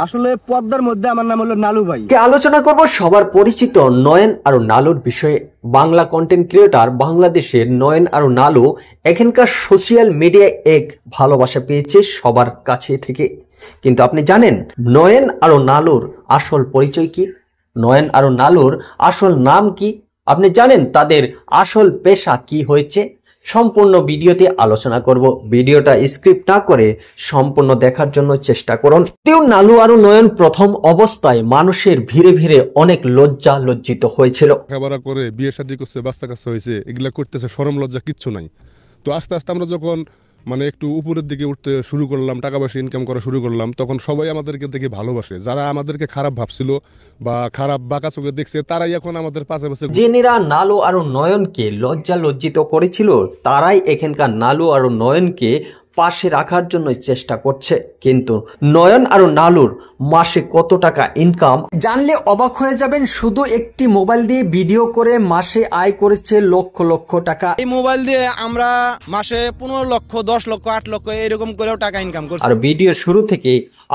আসলে পদ্মার মধ্যে আমার নাম হলো নালু ভাই। আলোচনা করব সবার পরিচিত নয়ন আর নালুর বিষয়ে। বাংলা কন্টেন্ট ক্রিয়েটর বাংলাদেশের নয়ন আর নালু এখানকার সোশ্যাল মিডিয়ায় এক ভালোবাসা পেয়েছে সবার কাছে থেকে। কিন্তু আপনি জানেন নয়ন আর নালুর আসল পরিচয় কি? নয়ন আর নালুর আসল নাম কি? আপনি জানেন তাদের আসল পেশা কি হয়েছে? সম্পূর্ণ ভিডিওতে আলোচনা করব। ভিডিওটা স্ক্রিপ্ট না করে সম্পূর্ণ দেখার জন্য চেষ্টা করুন। নালু আর নয়ন প্রথম অবস্থায় মানুষের ভিড়ে ভিড়ে অনেক লজ্জিত হয়েছিল। লেখাপড়া করে বিয়ে শাদী করছে, বাচ্চা কাচ্চা হয়েছে, এগুলা করতেছে, শরম লজ্জা কিচ্ছু নাই। তো আস্তে আস্তে আমরা যখন একটু উপরের দিকে উঠতে শুরু করলাম, টাকা পয়সা ইনকাম করা শুরু করলাম, তখন সবাই আমাদেরকে দেখে ভালোবাসে। যারা আমাদেরকে খারাপ ভাবছিল বা খারাপ বাঁকা চোখে দেখছে, তারাই এখন আমাদের পাশে পাশে। যিনিরা নালু আর নয়নকে লজ্জিত করেছিল, তারাই এখানকার নালু আর নয়নকে পাশে রাখার জন্য চেষ্টা করছে। কিন্তু নয়ন আর নালুর মাসে কত টাকা ইনকাম জানলে অবাক হয়ে যাবেন। শুধু একটি মোবাইল দিয়ে ভিডিও করে মাসে আয় করেছে লক্ষ লক্ষ টাকা। এই মোবাইল দিয়ে আমরা মাসে 15 লক্ষ, 10 লক্ষ, 8 লক্ষ এরকম করেও টাকা ইনকাম করছি। আর ভিডিওর শুরু থেকে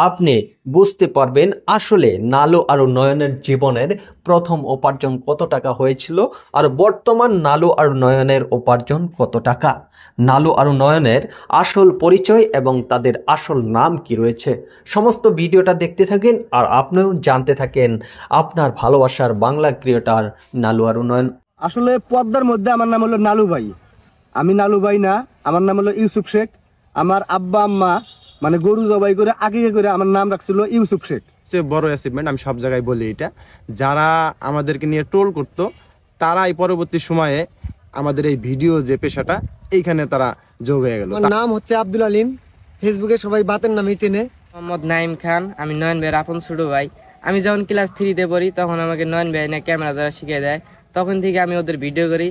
আপনি বুঝতে পারবেন আসলে নালু আর নয়নের জীবনের প্রথম উপার্জন কত টাকা হয়েছিল আর বর্তমান নালু আর নয়নের উপার্জন কত টাকা। নালু আর নয়নের আসল পরিচয় এবং তাদের আসল নাম কি রয়েছে, সমস্ত ভিডিওটা দেখতে থাকেন আর আপনিও জানতে থাকেন আপনার ভালোবাসার বাংলা ক্রিয়েটর নালু আর নয়ন। আসলে পদ্মার মধ্যে আমার নাম হলো নালু ভাই। আমি নালু ভাই না, আমার নাম হলো ইউসুফ শেখ। আমার আব্বা আম্মা গরু জবাই করে আগে করে আমার নাম রাখছিল ইউসুফ শেখ। সবচেয়ে বড় অ্যাচিভমেন্ট, আমি সব জায়গায় বলি এটা, যারা আমাদেরকে নিয়ে ট্রোল করতো তারাই পরবর্তী সময়ে আমাদের এই ভিডিও যে পেশাটা এইখানে তারা যোগ হয়ে গেল। আমার নাম হচ্ছে আব্দুল আলিম, ফেসবুকে সবাই বাতের নামেই চেনে। মোহাম্মদ নাইম খান, আমি নয়ন ভাইয়ের আপন ছোট ভাই। আমি যখন ক্লাস 3-তে পড়ি তখন আমাকে নয়ন ভাই না ক্যামেরা দ্বারা শিখিয়ে দেয়, তখন থেকে আমি ওদের ভিডিও করি।